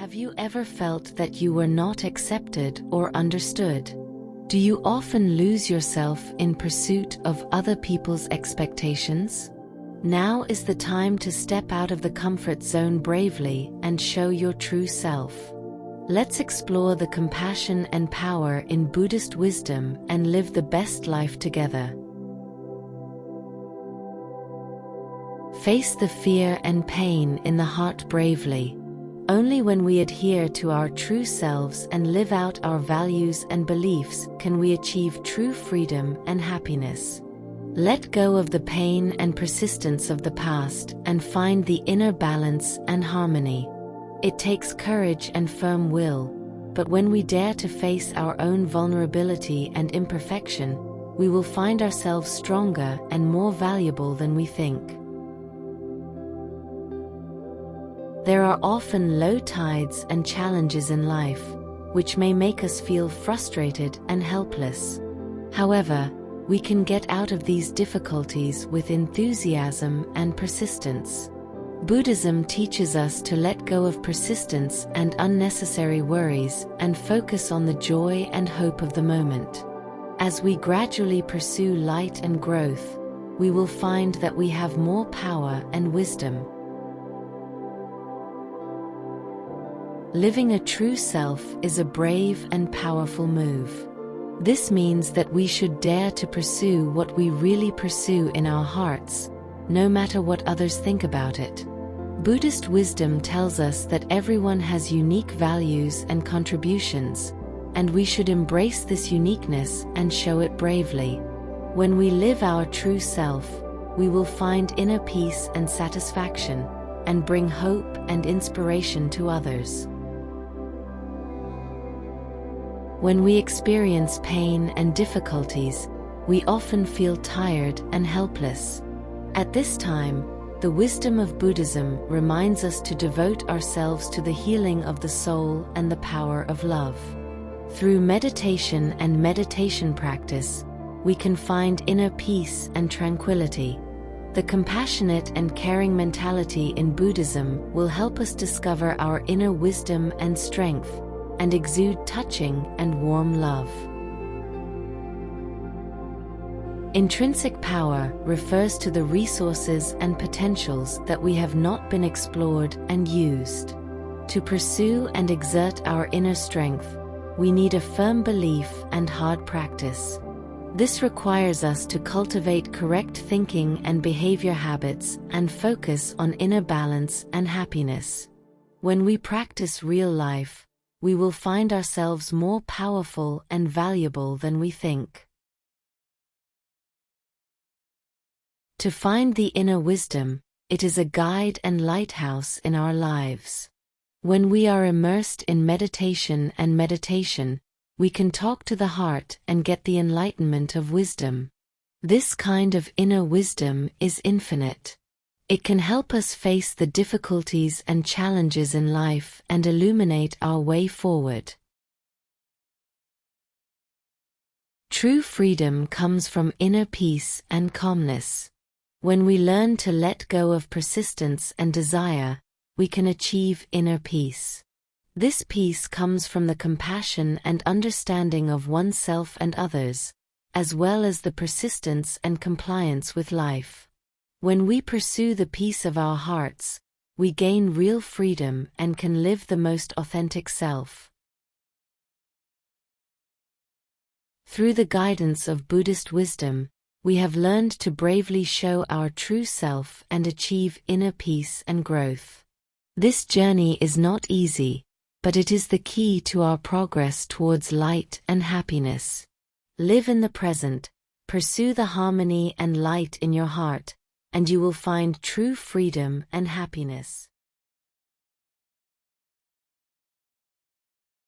Have you ever felt that you were not accepted or understood? Do you often lose yourself in pursuit of other people's expectations? Now is the time to step out of the comfort zone bravely and show your true self. Let's explore the compassion and power in Buddhist wisdom and live the best life together. Face the fear and pain in the heart bravely. Only when we adhere to our true selves and live out our values and beliefs can we achieve true freedom and happiness. Let go of the pain and persistence of the past and find the inner balance and harmony. It takes courage and firm will, but when we dare to face our own vulnerability and imperfection, we will find ourselves stronger and more valuable than we think. There are often low tides and challenges in life, which may make us feel frustrated and helpless. However, we can get out of these difficulties with enthusiasm and persistence. Buddhism teaches us to let go of persistence and unnecessary worries and focus on the joy and hope of the moment. As we gradually pursue light and growth, we will find that we have more power and wisdom. Living a true self is a brave and powerful move. This means that we should dare to pursue what we really pursue in our hearts, no matter what others think about it. Buddhist wisdom tells us that everyone has unique values and contributions, and we should embrace this uniqueness and show it bravely. When we live our true self, we will find inner peace and satisfaction, and bring hope and inspiration to others. When we experience pain and difficulties, we often feel tired and helpless. At this time, the wisdom of Buddhism reminds us to devote ourselves to the healing of the soul and the power of love. Through meditation and meditation practice, we can find inner peace and tranquility. The compassionate and caring mentality in Buddhism will help us discover our inner wisdom and strength, and exude touching and warm love. Intrinsic power refers to the resources and potentials that we have not been explored and used. To pursue and exert our inner strength, we need a firm belief and hard practice. This requires us to cultivate correct thinking and behavior habits and focus on inner balance and happiness. When we practice real life, we will find ourselves more powerful and valuable than we think. To find the inner wisdom, it is a guide and lighthouse in our lives. When we are immersed in meditation, we can talk to the heart and get the enlightenment of wisdom. This kind of inner wisdom is infinite. It can help us face the difficulties and challenges in life and illuminate our way forward. True freedom comes from inner peace and calmness. When we learn to let go of persistence and desire, we can achieve inner peace. This peace comes from the compassion and understanding of oneself and others, as well as the persistence and compliance with life. When we pursue the peace of our hearts, we gain real freedom and can live the most authentic self. Through the guidance of Buddhist wisdom, we have learned to bravely show our true self and achieve inner peace and growth. This journey is not easy, but it is the key to our progress towards light and happiness. Live in the present, pursue the harmony and light in your heart, and you will find true freedom and happiness.